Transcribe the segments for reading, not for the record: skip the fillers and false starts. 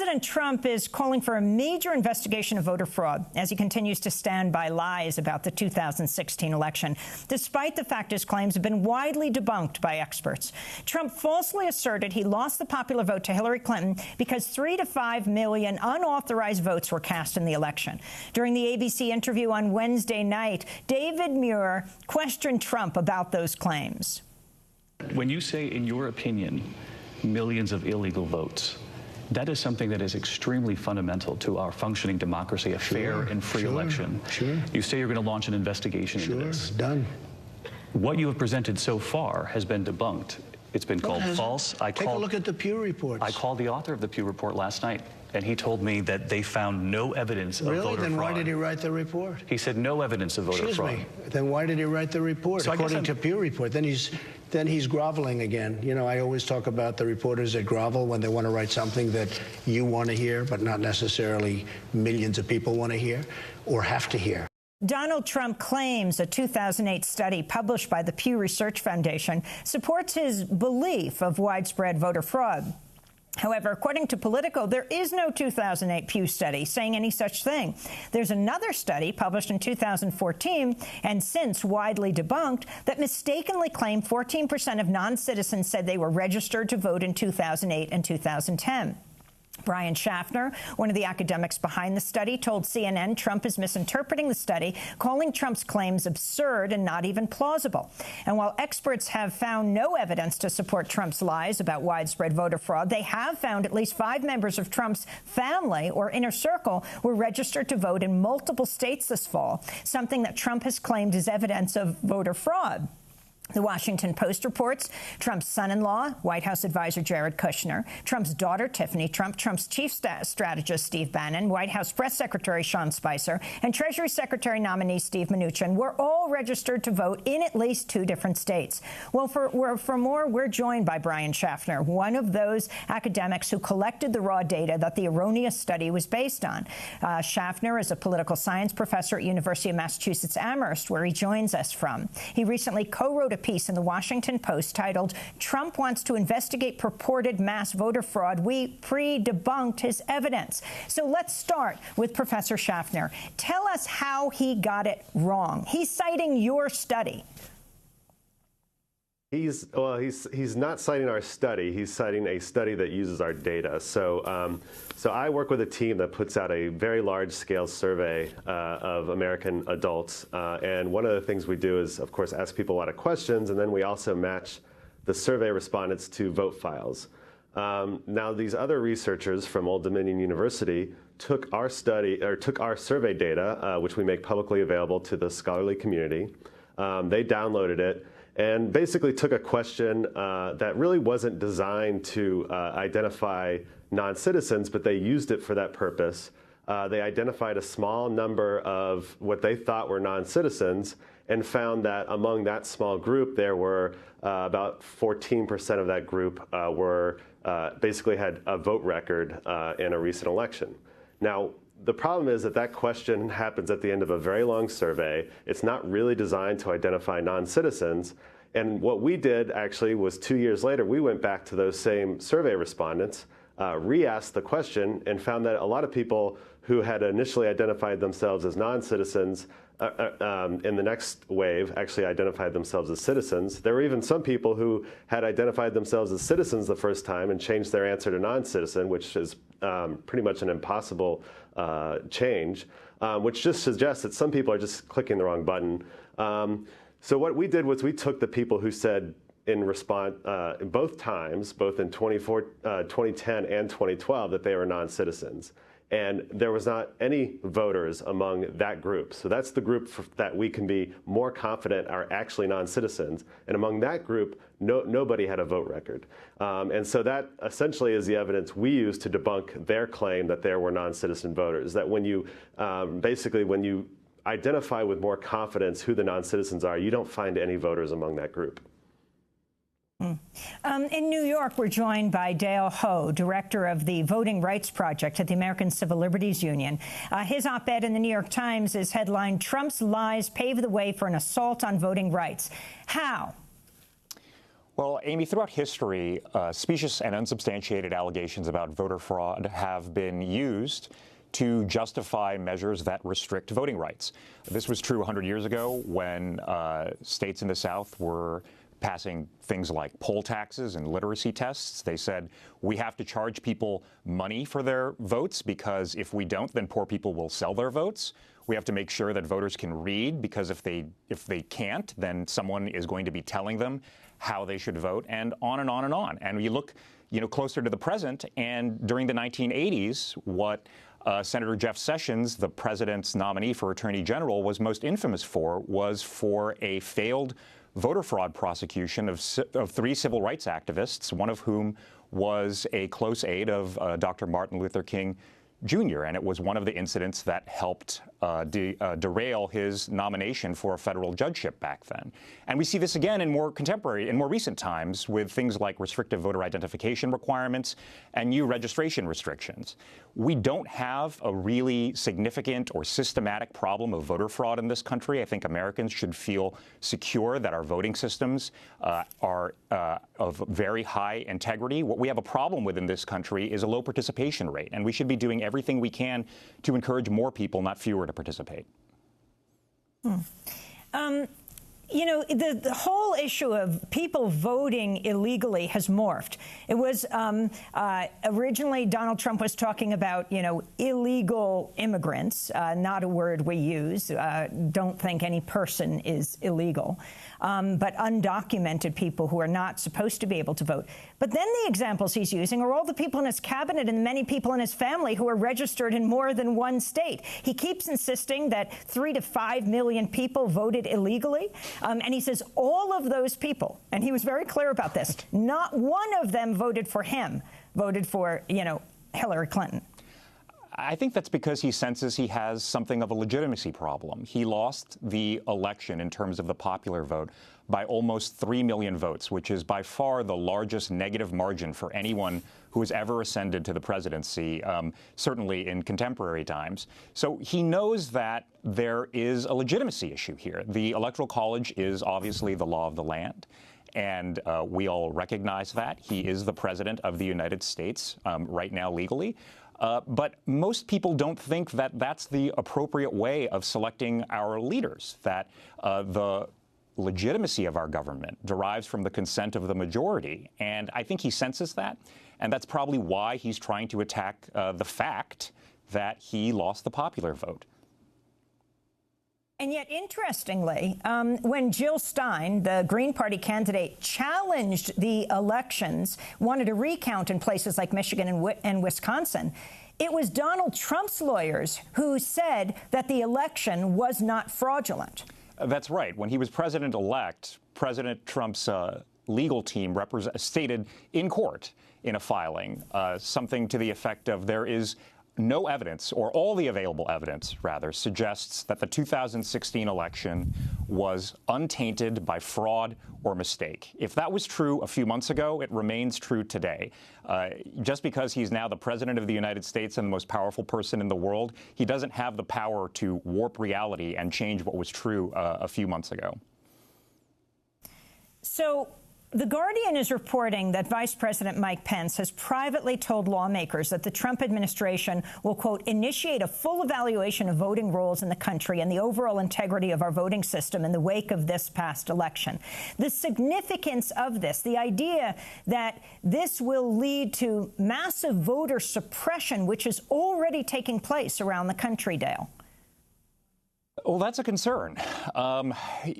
President Trump is calling for a major investigation of voter fraud as he continues to stand by lies about the 2016 election, despite the fact his claims have been widely debunked by experts. Trump falsely asserted he lost the popular vote to Hillary Clinton because 3 to 5 million unauthorized votes were cast in the election. During the ABC interview on Wednesday night, David Muir questioned Trump about those claims. When you say, in your opinion, millions of illegal votes, that is something that is extremely fundamental to our functioning democracy, a fair and free election. You say you're going to launch an investigation into this. Done. What you have presented so far has been debunked. It's been called false. Take a look at the Pew reports. I called the author of the Pew report last night, and he told me that they found no evidence of voter fraud. Really? Then why did he write the report? He said no evidence of voter fraud. Excuse me. Then why did he write the report? So according to Pew report, then he's groveling again. You know, I always talk about the reporters that grovel when they want to write something that you want to hear, but not necessarily millions of people want to hear or have to hear. Donald Trump claims a 2008 study published by the Pew Research Foundation supports his belief of widespread voter fraud. However, according to Politico, there is no 2008 Pew study saying any such thing. There's another study published in 2014 and since widely debunked that mistakenly claimed 14% of non-citizens said they were registered to vote in 2008 and 2010. Brian Schaffner, one of the academics behind the study, told CNN Trump is misinterpreting the study, calling Trump's claims absurd and not even plausible. And while experts have found no evidence to support Trump's lies about widespread voter fraud, they have found at least 5 members of Trump's family or inner circle were registered to vote in multiple states this fall, something that Trump has claimed is evidence of voter fraud. The Washington Post reports Trump's son-in-law, White House advisor Jared Kushner, Trump's daughter Tiffany Trump, Trump's chief strategist Steve Bannon, White House press secretary Sean Spicer, and Treasury Secretary nominee Steve Mnuchin were all registered to vote in at least 2 different states. Well, for more, we're joined by Brian Schaffner, one of those academics who collected the raw data that the erroneous study was based on. Schaffner is a political science professor at University of Massachusetts Amherst, where he joins us from. He recently co-wrote a piece in the Washington Post titled, "Trump Wants to Investigate Purported Mass Voter Fraud. We Pre-Debunked His Evidence." So let's start with Professor Schaffner. Tell us how he got it wrong. He's citing your study. He's not citing our study. He's citing a study that uses our data. So I work with a team that puts out a very large-scale survey of American adults. And one of the things we do is, of course, ask people a lot of questions, and then we also match the survey respondents to vote files. Now, these other researchers from Old Dominion University took our survey data, which we make publicly available to the scholarly community. They downloaded it and basically took a question that really wasn't designed to identify non-citizens, but they used it for that purpose. They identified a small number of what they thought were non-citizens and found that among that small group, there were about 14% of that group basically had a vote record in a recent election. Now, the problem is that that question happens at the end of a very long survey. It's not really designed to identify non-citizens. And what we did actually was 2 years later, we went back to those same survey respondents, re-asked the question, and found that a lot of people who had initially identified themselves as non-citizens in the next wave actually identified themselves as citizens. There were even some people who had identified themselves as citizens the first time and changed their answer to non-citizen, which is pretty much an impossible change, which just suggests that some people are just clicking the wrong button. So what we did was we took the people who said in response both times, both in 2010 and 2012, that they were non-citizens. And there was not any voters among that group. So that's the group that we can be more confident are actually non-citizens. And among that group, nobody had a vote record. And so that essentially is the evidence we use to debunk their claim that there were non-citizen voters. That when you, basically when you identify with more confidence who the non-citizens are, you don't find any voters among that group. In New York, we're joined by Dale Ho, director of the Voting Rights Project at the American Civil Liberties Union. His op-ed in the New York Times is headlined, "Trump's Lies Pave the Way for an Assault on Voting Rights." How? Well, Amy, throughout history, specious and unsubstantiated allegations about voter fraud have been used to justify measures that restrict voting rights. This was true 100 years ago when states in the South were passing things like poll taxes and literacy tests. They said, we have to charge people money for their votes because if we don't, then poor people will sell their votes. We have to make sure that voters can read because if they can't, then someone is going to be telling them how they should vote, and on and on and on. And you look, closer to the present, and during the 1980s, what Senator Jeff Sessions, the president's nominee for Attorney General, was most infamous for was for a failed voter fraud prosecution of 3 civil rights activists, one of whom was a close aide of Dr. Martin Luther King Jr., and it was one of the incidents that helped derail his nomination for a federal judgeship back then. And we see this again in more recent times with things like restrictive voter identification requirements and new registration restrictions. We don't have a really significant or systematic problem of voter fraud in this country. I think Americans should feel secure that our voting systems are of very high integrity. What we have a problem with in this country is a low participation rate, and we should be doing everything we can to encourage more people, not fewer, to participate. The whole issue of people voting illegally has morphed. It was originally Donald Trump was talking about, illegal immigrants, not a word we use. Don't think any person is illegal, but undocumented people who are not supposed to be able to vote. But then the examples he's using are all the people in his cabinet and many people in his family who are registered in more than one state. He keeps insisting that 3 to 5 million people voted illegally. And he says all of those people, and he was very clear about this, not one of them voted for him, voted for, Hillary Clinton. I think that's because he senses he has something of a legitimacy problem. He lost the election in terms of the popular vote by almost 3 million votes, which is by far the largest negative margin for anyone who has ever ascended to the presidency, certainly in contemporary times. So he knows that there is a legitimacy issue here. The Electoral College is obviously the law of the land, and we all recognize that. He is the president of the United States right now legally. But most people don't think that that's the appropriate way of selecting our leaders, that the legitimacy of our government derives from the consent of the majority. And I think he senses that. And that's probably why he's trying to attack the fact that he lost the popular vote. And yet, interestingly, when Jill Stein, the Green Party candidate, challenged the elections, wanted a recount in places like Michigan and Wisconsin, it was Donald Trump's lawyers who said that the election was not fraudulent. That's right. When he was president-elect, President Trump's legal team stated in court in a filing something to the effect of there is no evidence, or all the available evidence, rather, suggests that the 2016 election was untainted by fraud or mistake. If that was true a few months ago, it remains true today. Just because he's now the president of the United States and the most powerful person in the world, he doesn't have the power to warp reality and change what was true a few months ago. So The Guardian is reporting that Vice President Mike Pence has privately told lawmakers that the Trump administration will, quote, initiate a full evaluation of voting rolls in the country and the overall integrity of our voting system in the wake of this past election. The significance of this, the idea that this will lead to massive voter suppression, which is already taking place around the country, Dale. Well, that's a concern.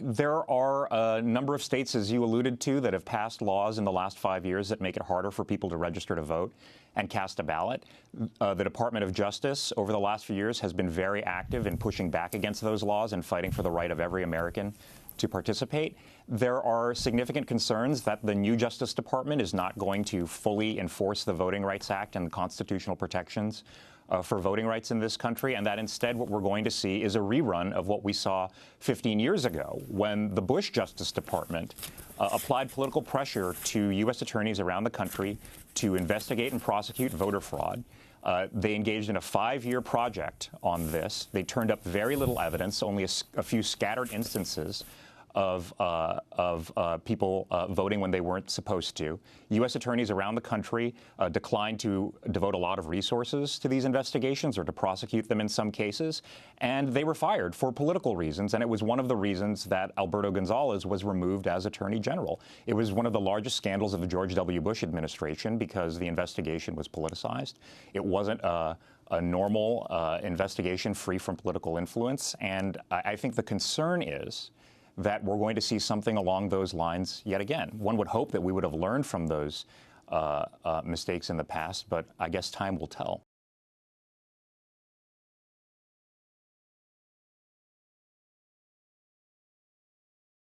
There are a number of states, as you alluded to, that have passed laws in the last 5 years that make it harder for people to register to vote and cast a ballot. The Department of Justice over the last few years has been very active in pushing back against those laws and fighting for the right of every American to participate. There are significant concerns that the new Justice Department is not going to fully enforce the Voting Rights Act and the constitutional protections for voting rights in this country, and that instead what we're going to see is a rerun of what we saw 15 years ago when the Bush Justice Department applied political pressure to U.S. attorneys around the country to investigate and prosecute voter fraud. They engaged in a 5-year project on this. They turned up very little evidence, only a few scattered instances of people voting when they weren't supposed to. U.S. attorneys around the country declined to devote a lot of resources to these investigations or to prosecute them in some cases, and they were fired for political reasons, and it was one of the reasons that Alberto Gonzales was removed as Attorney General. It was one of the largest scandals of the George W. Bush administration because the investigation was politicized. It wasn't a normal investigation free from political influence, and I think the concern is that we're going to see something along those lines yet again. One would hope that we would have learned from those mistakes in the past, but I guess time will tell.